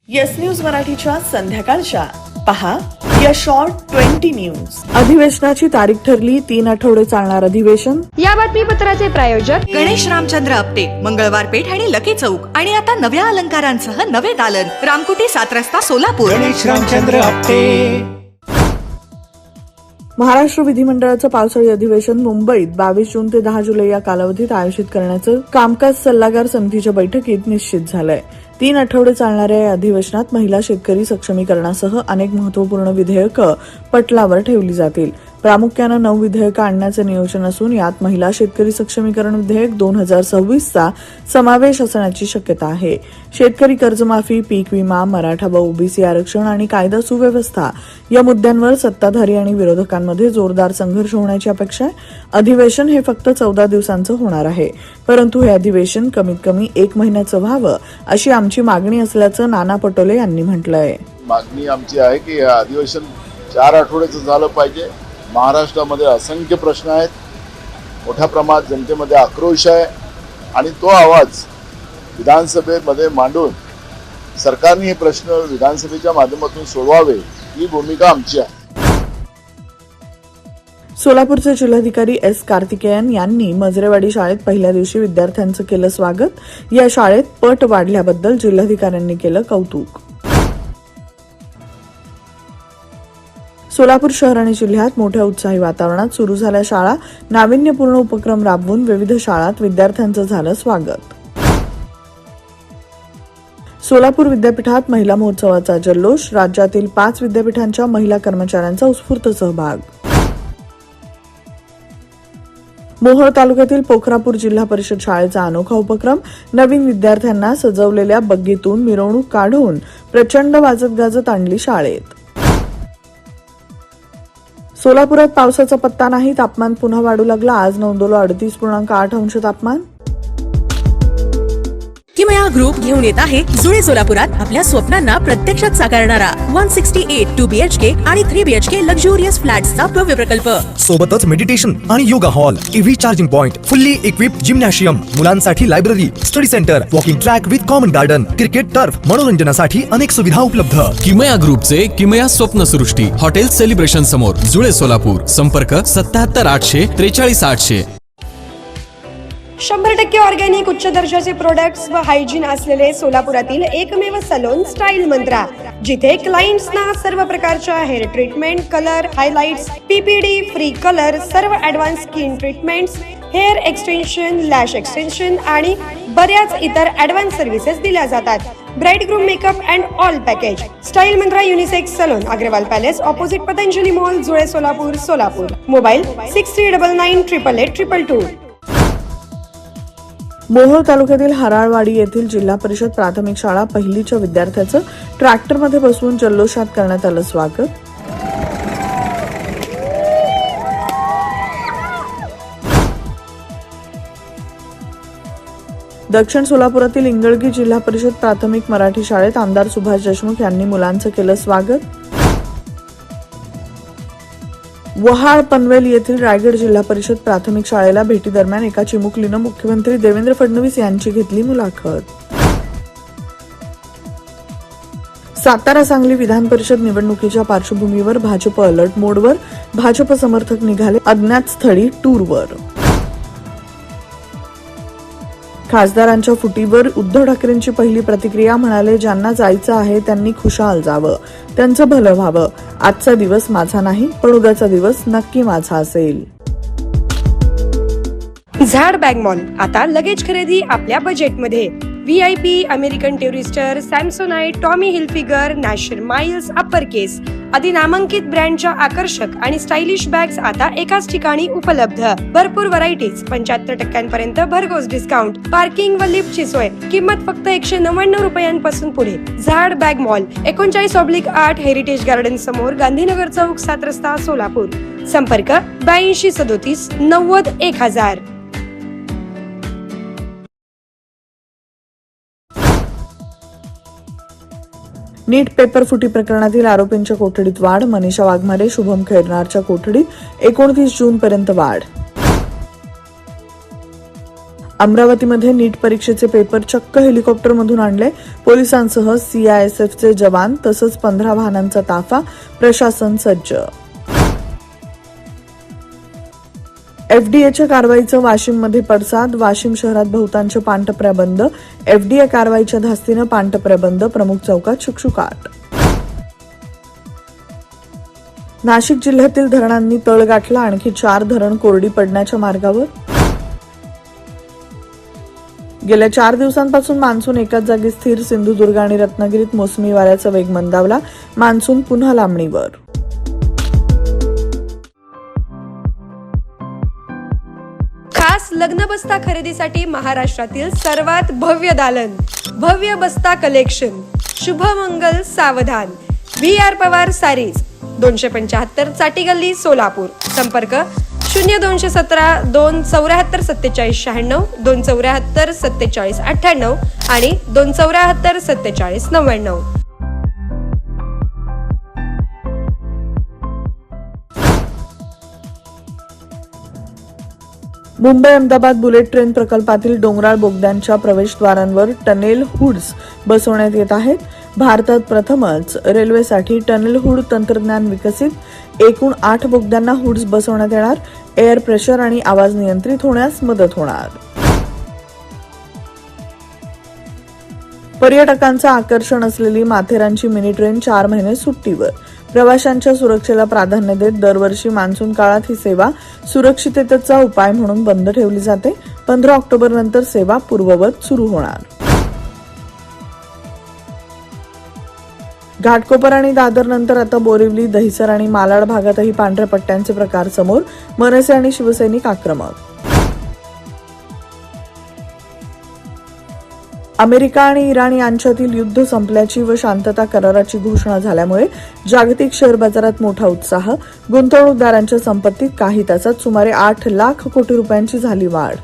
Yes news मराठीच्या संध्याकाळच्या पहा या शॉर्ट 20 न्यूज. अधिवेशनाची तारीख ठरली. 3 आठवडे चालणार अधिवेशन. या बातमीपत्राचे प्रायोजक गणेश रामचंद्र आपटे, मंगळवार पेठ आणि लकी चौक. आणि आता नव्या अलंकारांसह नवे दालन, रामकुटी 7 रस्ता सोलापूर. गणेश रामचंद्र आपटे. महाराष्ट्र विधिमंडळाचं पावसाळी अधिवेशन मुंबईत 22 जून ते 10 जुलै या कालावधीत आयोजित करण्याचं कामकाज सल्लागार समितीच्या बैठकीत निश्चित झालंय. 3 आठवडे चालणाऱ्या या अधिवेशनात महिला शेतकरी सक्षमीकरणासह अनेक महत्वपूर्ण विधेयकं पटलावर ठेवली जातील. प्रामुख्यानं 9 विधेयकं आणण्याचं नियोजन असून यात महिला शेतकरी सक्षमीकरण विधेयक 2026चा समावेश असण्याची शक्यता आहे. शेतकरी कर्जमाफी, पीक विमा, मराठा व ओबीसी आरक्षण आणि कायदा सुव्यवस्था या मुद्द्यांवर सत्ताधारी आणि विरोधकांमध्ये जोरदार संघर्ष होण्याची अपेक्षा आहे. अधिवेशन हे फक्त 14 दिवसांचं होणार आहे, परंतु हे अधिवेशन कमीत कमी 1 महिन्याचं व्हावं अशी आमची मागणी असल्याचं नाना पटोले यांनी म्हटलंय. मागणी आमची आहे की हे अधिवेशन 4 आठवड्याचं झालं पाहिजे. महाराष्ट्रामध्ये असंख्य प्रश्न आहेत, मोठ्या प्रमाणात जनतेमध्ये आक्रोश आहे आणि तो आवाज विधानसभेमध्ये मांडून सरकारने हे प्रश्न विधानसभेच्या माध्यमातून सोडवावे ही भूमिका आमची आहे. सोलापूरचे जिल्हाधिकारी एस कार्तिकेयन यांनी मजरेवाडी शाळेत पहिल्या दिवशी विद्यार्थ्यांचं केलं स्वागत. या शाळेत पट वाढल्याबद्दल जिल्हाधिकाऱ्यांनी केलं कौतुक. सोलापूर शहर आणि जिल्ह्यात मोठ्या उत्साही वातावरणात सुरू झाल्या शाळा. नाविन्यपूर्ण उपक्रम राबवून विविध शाळांत विद्यार्थ्यांचं झालं स्वागत. सोलापूर विद्यापीठात महिला महोत्सवाचा जल्लोष. राज्यातील 5 विद्यापीठांच्या महिला कर्मचाऱ्यांचा उत्स्फूर्त सहभाग. मोहोळ तालुक्यातील पोखरापूर जिल्हा परिषद शाळेचा अनोखा उपक्रम. नवीन विद्यार्थ्यांना सजवलेल्या बग्गीतून मिरवणूक काढून प्रचंड वाजत गाजत आणली शाळेत. सोलापुरात पावसाचा पत्ता नाही. तापमान पुन्हा वाढू लागला. आज नोंदवलं 38.8 अंश तापमान. किमया ग्रुप घेऊन येत आहे जुळे सोलापुरात आपल्या स्वप्नांना प्रत्यक्षात साकारणारा 168 2 BHK आणि 3 BHK लक्झुरियस फ्लॅट्सचा भव्य प्रकल्प. सोबतच मेडिटेशन आणि yoga hall, EV charging point, fully equipped gymnasium, मुलांसाठी library, study centre, walking track with common garden, cricket turf, मनोरंजनासाठी अनेक सुविधा उपलब्ध. किमया ग्रुपचे किमया स्वप्नसृष्टी हॉटेल सेलिब्रेशन समोर जुळे सोलापूर. संपर्क 77 800 43 800. 100% ऑर्गॅनिक उच्च दर्जाचे प्रोडक्ट्स व हायजीन असलेले सोलापुरातील एकमेव सलोन स्टाईल मंत्रा, जिथे क्लायंट्सना सर्व प्रकारच्या hair treatment, colour, highlights, PPD, free colour, सर्व advance skin treatments, hair extension, lash extension आणि बऱ्याच इतर ॲडव्हान्स सर्व्हिसेस दिल्या जातात. Bride groom makeup and all package. Style Mantra unisex salon, Agarwal Palace, opposite Patanjali Mall, Jule Solapur, Solapur. Mobile 6399888822. Mohol तालुक्यातील हराळवाडी येथील जिल्हा परिषद प्राथमिक शाळा पहिलीच्या विद्यार्थ्याचं ट्रॅक्टरमध्ये बसवून जल्लोषात करण्यात आलं स्वागत. दक्षिण सोलापुरातील इंगळगी जिल्हा परिषद प्राथमिक मराठी शाळेत आमदार सुभाष देशमुख यांनी मुलांचं केलं स्वागत. वहाळ पनवेल येथील रायगड जिल्हा परिषद प्राथमिक शाळेला भेटीदरम्यान एका चिमुकलीनं मुख्यमंत्री देवेंद्र फडणवीस यांची घेतली मुलाखत. सातारा सांगली विधान परिषद निवडणुकीच्या पार्श्वभूमीवर भाजप अलर्ट मोडवर. भाजप समर्थक निघाले अज्ञात स्थळी टूरवर. खासदारांच्या फुटीवर उद्धव ठाकरेंची पहिली प्रतिक्रिया. म्हणाले, ज्यांना जायचं आहे त्यांनी खुशाल जावं, त्यांचं भलं व्हावं. आजचा दिवस माझा नाही, पण उद्याचा दिवस नक्की माझा असेल. झाड बॅग मॉल आता लगेच खरेदी आपल्या बजेटमध्ये. VIP, American Tourister, Samsonite, Tommy Hilfiger, National Miles, Upper Case आदी नामांकित ब्रँडच्या आकर्षक आणि स्टायलिश बॅग्स आता एकाच ठिकाणी उपलब्ध. भरपूर व्हरायटीज, 75% पर्यंत भरघोस डिस्काउंट, पार्किंग व लिफ्टची सोय. किंमत फक्त 199 रुपयांपासून पुढे. झाड बॅग मॉल 39/8 हेरिटेज गार्डन समोर, गांधीनगर चौक, 7 रस्ता, सोलापूर. संपर्क 82 37 90 1000. नीट पेपर फुटी प्रकरणातील आरोपींच्या कोठडीत वाढ. मनीषा वाघमारे, शुभम खैरनारच्या कोठडीत 29 जून पर्यंत वाढ. अमरावतीमध्ये नीट परीक्षेचे पेपर चक्क हेलिकॉप्टरमधून आणले. पोलिसांसह सीआयएसएफचे जवान तसंच 15 वाहनांचा ताफा, प्रशासन सज्ज. एफडीएच्या कारवाईचं वाशिममध्ये पडसाद. वाशिम शहरात बहुतांश पानटपऱ्या बंद. एफडीए कारवाईच्या धास्तीनं पानटपऱ्या बंद. प्रमुख चौकात शुकशुकाट. नाशिक जिल्ह्यातील धरणांनी तळ गाठला. आणखी 4 धरण कोरडी पडण्याच्या मार्गावर. गेल्या 4 दिवसांपासून मान्सून एकाच जागी स्थिर. सिंधुदुर्ग आणि रत्नागिरीत मोसमी वाऱ्याचा वेग मंदावला. मान्सून पुन्हा लांबणीवर. खास लग्न बस्ता खरेदीसाठी महाराष्ट्रातील सर्वात भव्य दालन, भव्य बस्ता कलेक्शन, शुभमंगल सावधान, VR पवार सारीज, 275 चाटी गल्ली, सोलापूर. संपर्क 0217 274 47 96, 274 47 98 आणि 274 47 99. मुंबई अहमदाबाद बुलेट ट्रेन प्रकल्पातील डोंगराळ बोगद्यांच्या प्रवेशद्वारांवर टनेल हुड्स बसवण्यात येत आहेत. भारतात प्रथमच रेल्वेसाठी टनेल हुड तंत्रज्ञान विकसित. एकूण 8 बोगद्यांना हुड्स बसवण्यात येणार. एअर प्रेशर आणि आवाज नियंत्रित होण्यास मदत होणार. पर्यटकांचं आकर्षण असलेली माथेरानची मिनी ट्रेन 4 महिने सुट्टीवर. प्रवाशांच्या सुरक्षेला प्राधान्य देत दरवर्षी मान्सून काळात ही सेवा सुरक्षिततेचा उपाय म्हणून बंद ठेवली जाते. 15 ऑक्टोबर नंतर सेवा पूर्ववत सुरू होणार. घाटकोपर आणि दादर नंतर आता बोरिवली, दहिसर आणि मालाड भागातही पांढऱ्या पट्ट्यांचे प्रकार समोर. मनसे आणि शिवसैनिक आक्रमक. अमेरिका आणि इराण यांच्यातील युद्ध संपल्याची व शांतता कराराची घोषणा झाल्यामुळे जागतिक शेअर बाजारात मोठा उत्साह. गुंतवणूकदारांच्या संपत्तीत काही तासात सुमारे 8 लाख कोटी रुपयांची झाली वाढ.